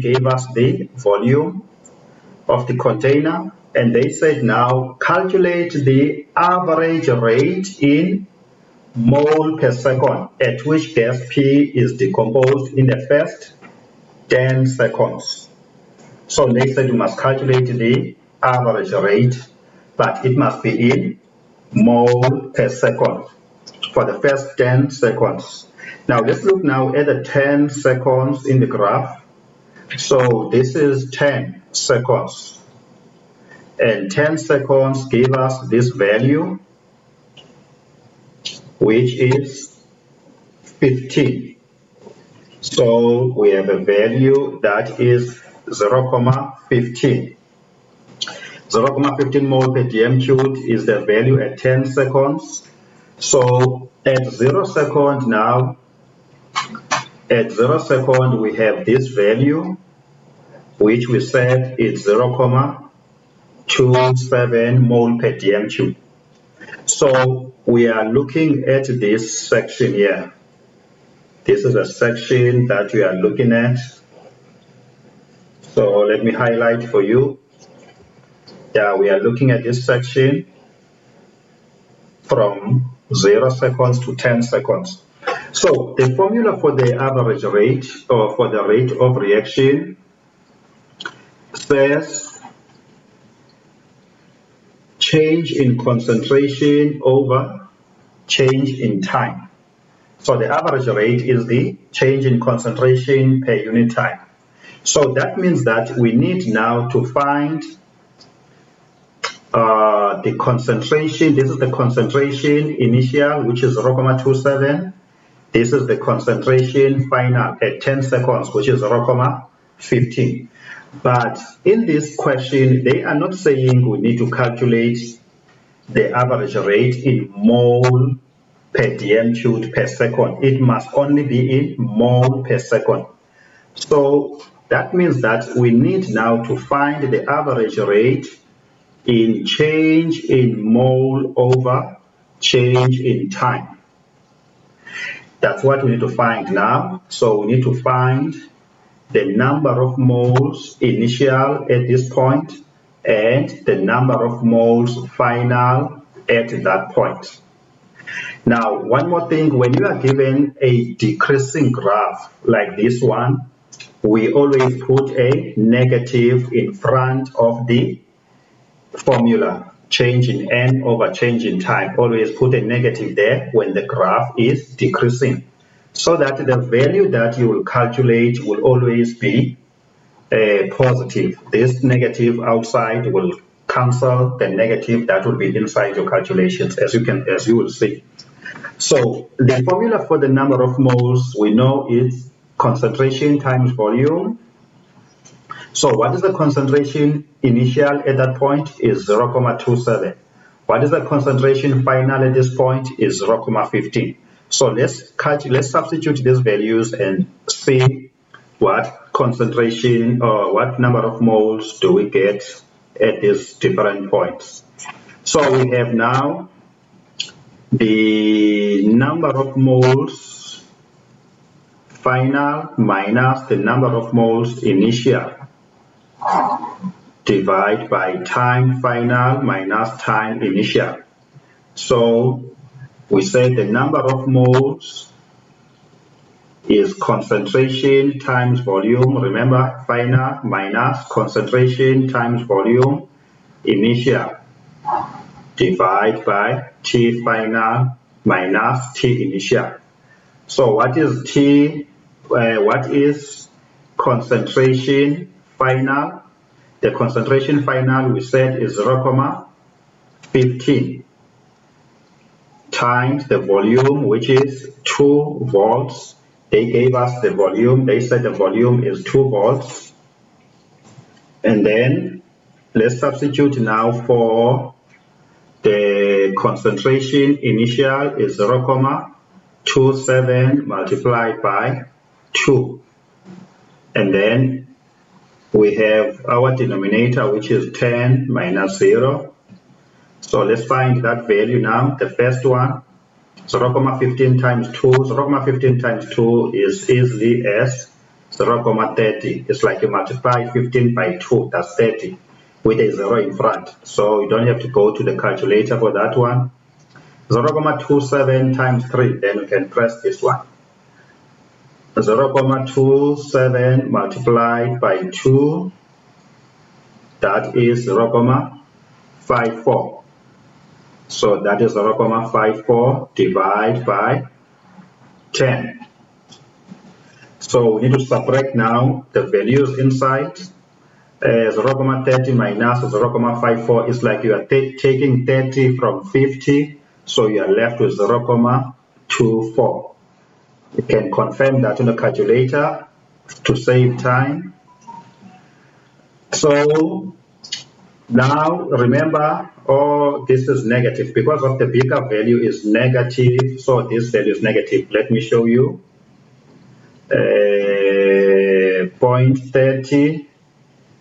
gave us the volume of the container, and they said now calculate the average rate in mole per second at which gas P is decomposed in the first 10 seconds. So they said you must calculate the average rate, but it must be in mole per second for the first 10 seconds. Now let's look now at the 10 seconds in the graph. So this is 10 seconds, and 10 seconds give us this value, which is 15. So we have a value that is 0,15. 0,15 mole per dm cubed is the value at 10 seconds. So at 0 second now, at 0 second we have this value, which we said is 0,27 mole per dm cubed. So we are looking at this section here. This is a section that we are looking at. So let me highlight for you. Yeah, we are looking at this section from 0 seconds to 10 seconds. So the formula for the average rate, or for the rate of reaction, says change in concentration over change in time. So the average rate is the change in concentration per unit time. So that means that we need now to find the concentration. This is the concentration initial, which is 0,27. This is the concentration final at 10 seconds, which is 0,15. But in this question, they are not saying we need to calculate the average rate in mole per dm cubed per second. It must only be in mole per second. So that means that we need now to find the average rate in change in mole over change in time. That's what we need to find now. So we need to find the number of moles initial at this point and the number of moles final at that point. Now, one more thing, when you are given a decreasing graph like this one, we always put a negative in front of the formula. Change in n over change in time. Always put a negative there when the graph is decreasing, so that the value that you will calculate will always be positive. This negative outside will cancel the negative that will be inside your calculations, as you will see. So the formula for the number of moles we know is concentration times volume. So what is the concentration initial at that point is 0,27. What is the concentration final at this point is 0,15. So let's substitute these values and see what concentration or what number of moles do we get at these different points. So we have now the number of moles final minus the number of moles initial, divide by time final minus time initial. So we say the number of moles is concentration times volume. Remember, final minus concentration times volume initial, divide by T final minus T initial. So what is T? What is concentration final? The concentration final we said is 0,15 times the volume, which is 2 volts. They gave us the volume. They said the volume is 2 volts. And then let's substitute now for the concentration initial is 0,27 multiplied by 2. And then we have our denominator, which is 10 minus 0. So let's find that value now. The first one, 0,15 times 2. 0,15 times 2 is easily as 0.30. It's like you multiply 15 by 2, that's 30, with a 0 in front. So you don't have to go to the calculator for that one. 0.27 times 3, then you can press this one. 0.27 multiplied by 2, that is 0.54. So that is 0.54 divided by 10. So we need to subtract now the values inside. 0.30 minus 0.54 is like you are taking 30 from 50, so you are left with 0.24. You can confirm that on the calculator to save time. So now remember, this is negative because of the bigger value is negative, so this value is negative. Let me show you. 0.30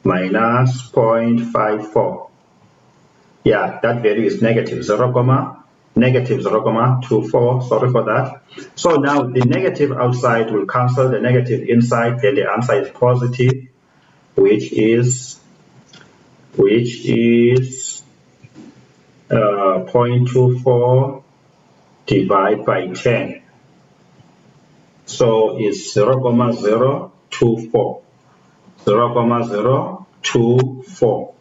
minus 0.54. Yeah, that value is negative 0.24. Sorry for that. So now the negative outside will cancel the negative inside, then the answer is positive, which is 0.24 divided by 10. So it's 0.024. 0.024.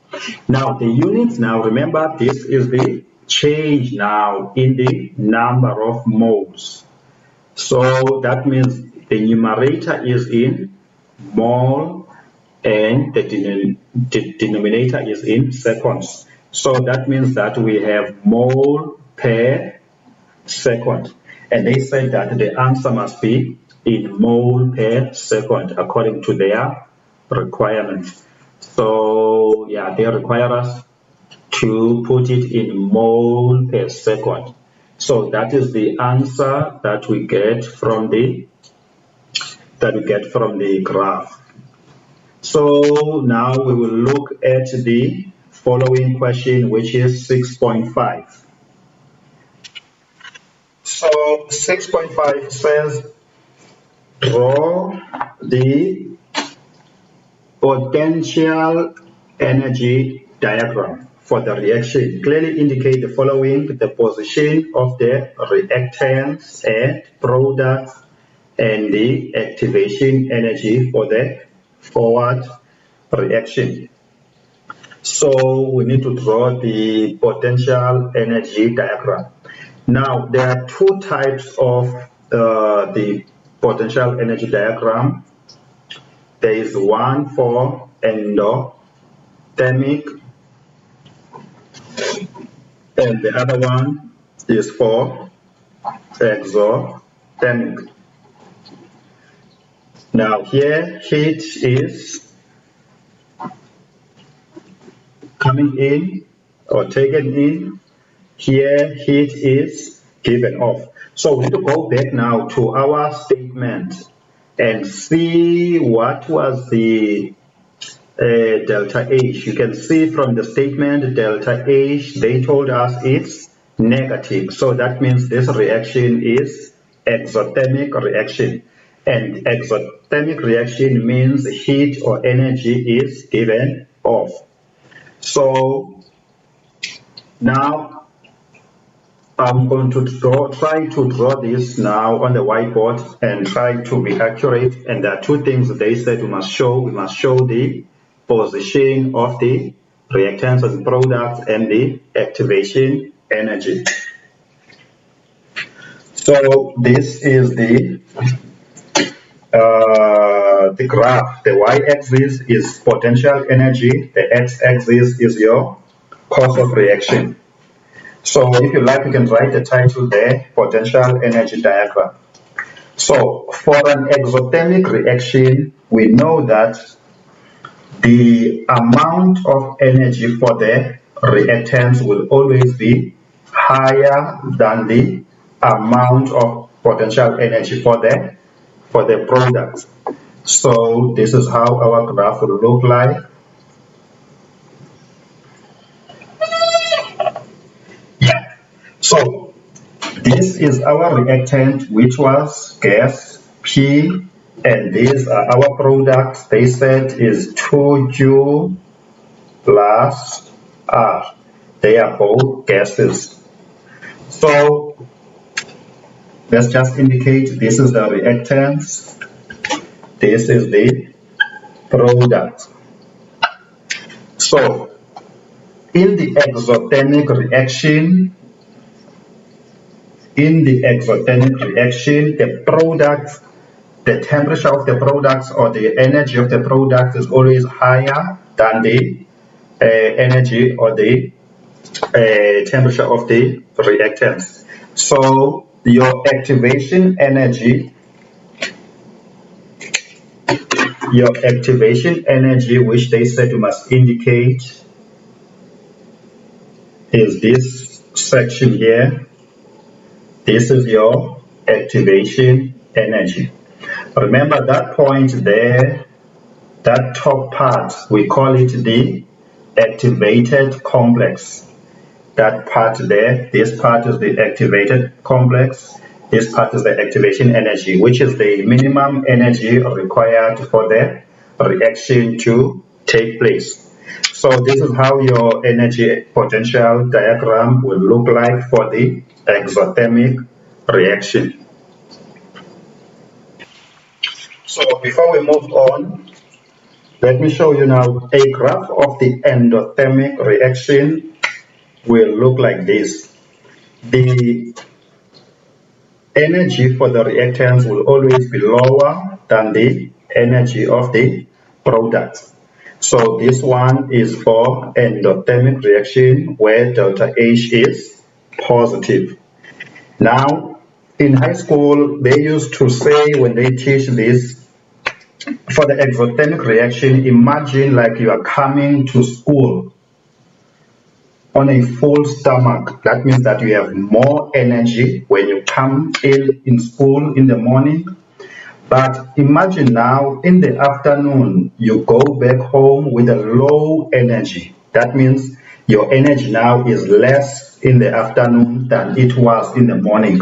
Now the units, now remember, this is the change now in the number of moles. So that means the numerator is in mole and the denominator is in seconds. So that means that we have mole per second. And they said that the answer must be in mole per second according to their requirements. So yeah, they require us to put it in mole per second. So that is the answer that we get from the graph. So now we will look at the following question, which is 6.5. So 6.5 says, draw the potential energy diagram for the reaction. Clearly indicate the following: the position of the reactants and products and the activation energy for the forward reaction. So we need to draw the potential energy diagram. Now there are two types of the potential energy diagram. There is one for endothermic and the other one is for exothermic. Now here heat is coming in or taken in, here heat is given off. So we need to go back now to our statement and see what was the delta H. You can see from the statement delta H, they told us it's negative. So that means this reaction is exothermic reaction. And exothermic reaction means heat or energy is given off. So now I'm going to try to draw this now on the whiteboard and try to be accurate. And there are two things that they said we must show. We must show the position of the reactants and products and the activation energy. So this is the graph. The y-axis is potential energy. The x-axis is your course of reaction. So if you like, you can write the title there, potential energy diagram. So for an exothermic reaction, we know that the amount of energy for the reactants will always be higher than the amount of potential energy for the products. So this is how our graph will look like. So this is our reactant, which was gas P, and these are our products. They said is 2U plus R. They are both gases. So let's just indicate this is the reactants, this is the product. So in the exothermic reaction, the products, the temperature of the products or the energy of the product is always higher than the energy or the temperature of the reactants. So your activation energy, which they said you must indicate, is this section here. This is your activation energy. Remember that point there, that top part, we call it the activated complex. That part there, this part is the activated complex, this part is the activation energy, which is the minimum energy required for the reaction to take place. So this is how your energy potential diagram will look like for the exothermic reaction. So before we move on, let me show you now a graph of the endothermic reaction will look like this. The energy for the reactants will always be lower than the energy of the product. So this one is for endothermic reaction where delta H is positive. Now, in high school, they used to say when they teach this, for the exothermic reaction, imagine like you are coming to school on a full stomach. That means that you have more energy when you come in school in the morning. But imagine now in the afternoon, you go back home with a low energy. That means your energy now is less in the afternoon than it was in the morning.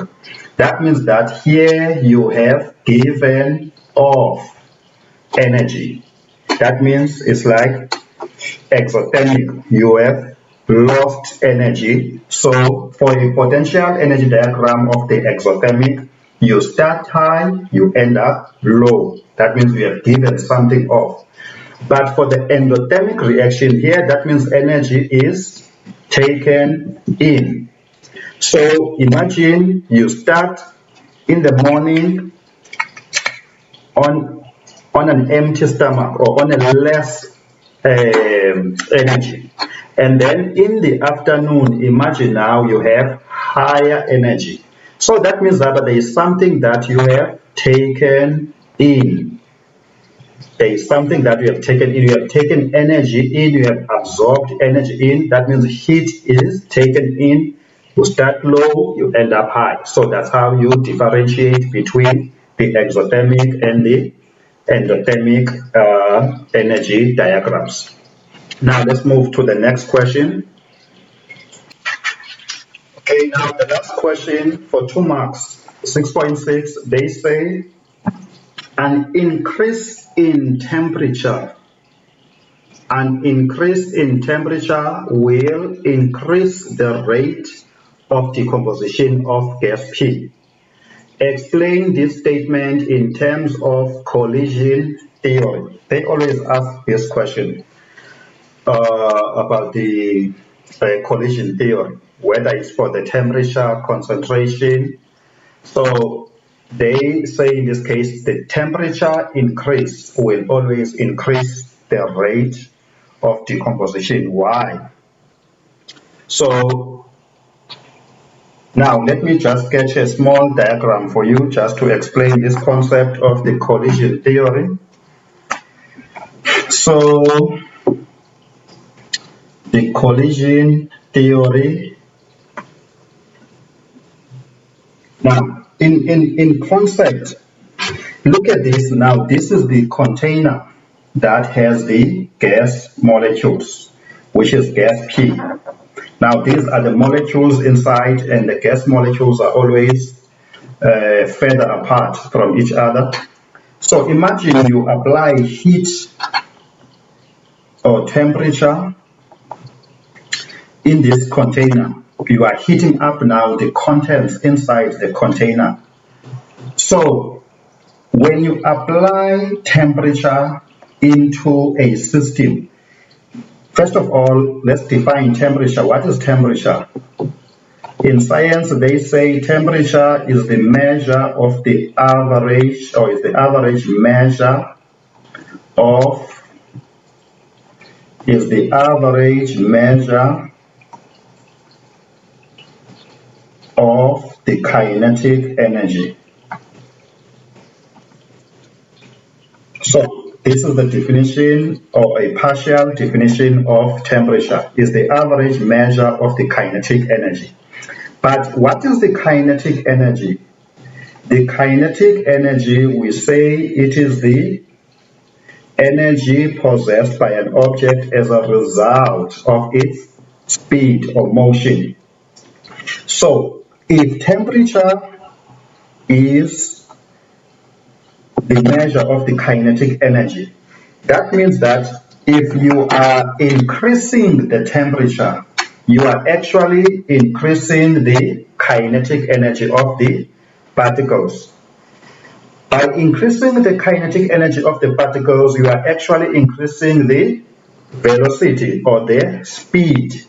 That means that here you have given off energy. That means it's like exothermic. You have lost energy. So for a potential energy diagram of the exothermic, you start high, you end up low. That means you have given something off. But for the endothermic reaction here, that means energy is taken in. So imagine you start in the morning on an empty stomach or on a less energy, and then in the afternoon, imagine now you have higher energy. So that means that there is something that you have taken in. There is something that you have taken in. You have taken energy in, you have absorbed energy in. That means heat is taken in. You start low, you end up high. So that's how you differentiate between the exothermic and the endothermic energy diagrams. Now let's move to the next question. Okay, now the last question for 2 marks, 6.6, they say an increase in temperature will increase the rate of decomposition of gas P. Explain this statement in terms of collision theory. They always ask this question about the collision theory, whether it's for the temperature, concentration. So they say in this case, the temperature increase will always increase the rate of decomposition. Why? So now let me just sketch a small diagram for you just to explain this concept of the collision theory. So the collision theory. Now, in concept, look at this now. This is the container that has the gas molecules, which is gas P. Now, these are the molecules inside, and the gas molecules are always further apart from each other. So imagine you apply heat or temperature in this container. You are heating up now the contents inside the container. So when you apply temperature into a system, first of all, let's define temperature. What is temperature? In science, they say temperature is the measure of the average, or is the average measure of, is the average measure of the kinetic energy. So this is the definition, or a partial definition of temperature, is the average measure of the kinetic energy. But what is the kinetic energy? The kinetic energy, we say it is the energy possessed by an object as a result of its speed or motion. So if temperature is the measure of the kinetic energy, that means that if you are increasing the temperature, you are actually increasing the kinetic energy of the particles. By increasing the kinetic energy of the particles, you are actually increasing the velocity or the speed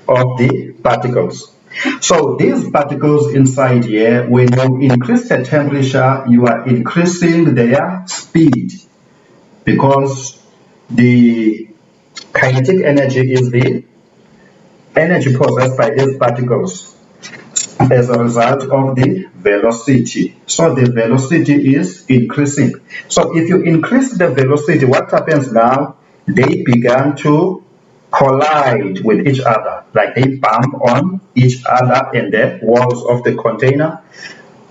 of the particles. So these particles inside here, when you increase the temperature, you are increasing their speed, because the kinetic energy is the energy possessed by these particles as a result of the velocity. So the velocity is increasing. So if you increase the velocity, what happens now? They began to collide with each other, like they bump on each other in the walls of the container.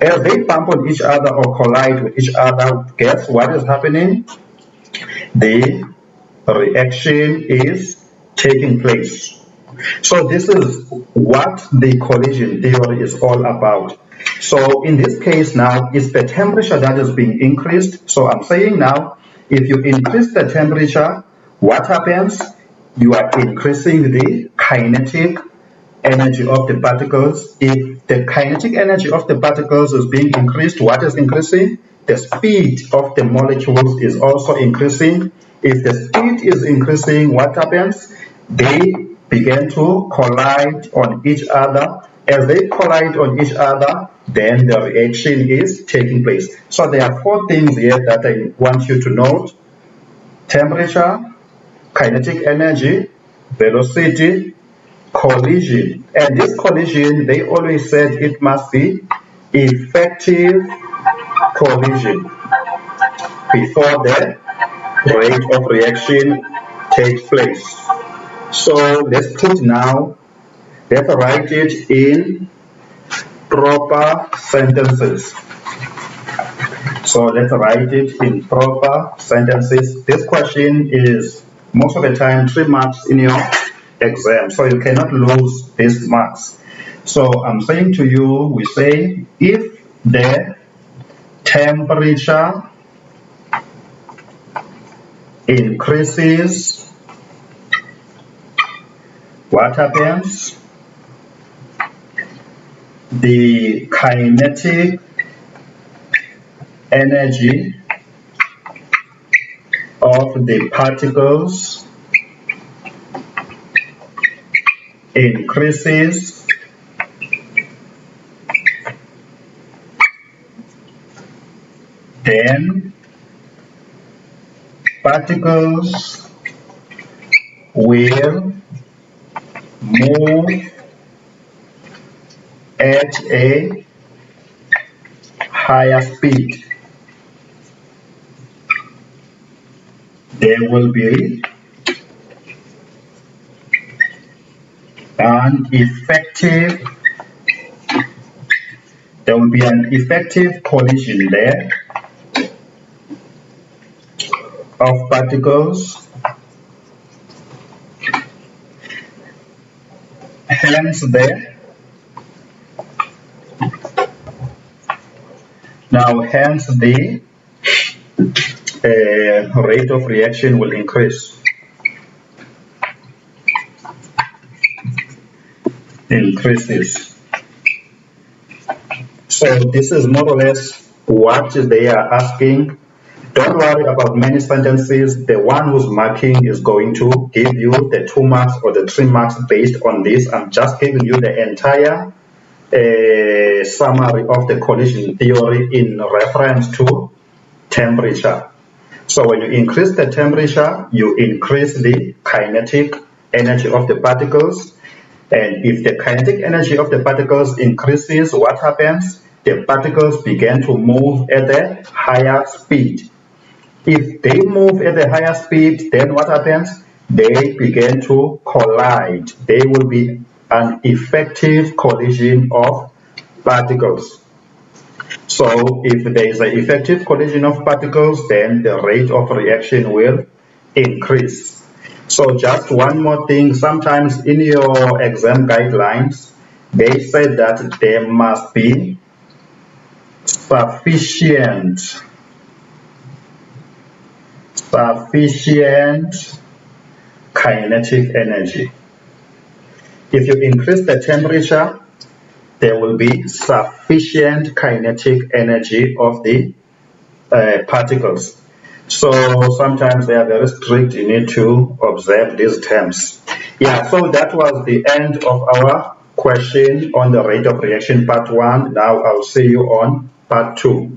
As they bump on each other or collide with each other, guess what is happening? The reaction is taking place. So this is what the collision theory is all about. So in this case now, it's the temperature that is being increased. So I'm saying now, if you increase the temperature, what happens? You are increasing the kinetic energy of the particles. If the kinetic energy of the particles is being increased, what is increasing? The speed of the molecules is also increasing. If the speed is increasing, what happens? They begin to collide on each other. As they collide on each other, then the reaction is taking place. So there are four things here that I want you to note: temperature, kinetic energy, velocity, collision. And this collision, they always said it must be effective collision before the rate of reaction takes place. So let's write it in proper sentences. So let's write it in proper sentences. This question is most of the time 3 marks in your exam, so you cannot lose these marks. So I'm saying to you, we say if the temperature increases, what happens? The kinetic energy of the particles increases, then particles will move at a higher speed. There will be an effective collision there of particles. Hence Now, hence the rate of reaction will increase. Increases. So this is more or less what they are asking. Don't worry about many sentences. The one who's marking is going to give you the 2 marks or the 3 marks based on this. I'm just giving you the entire summary of the collision theory in reference to temperature. So when you increase the temperature, you increase the kinetic energy of the particles. And if the kinetic energy of the particles increases, what happens? The particles begin to move at a higher speed. If they move at a higher speed, then what happens? They begin to collide. There will be an effective collision of particles. So if there is an effective collision of particles, then the rate of reaction will increase. So just one more thing, sometimes in your exam guidelines, they said that there must be sufficient kinetic energy. If you increase the temperature, there will be sufficient kinetic energy of the particles. So sometimes they are very strict. You need to observe these terms. Yeah, so that was the end of our question on the rate of reaction part 1. Now I'll see you on part 2.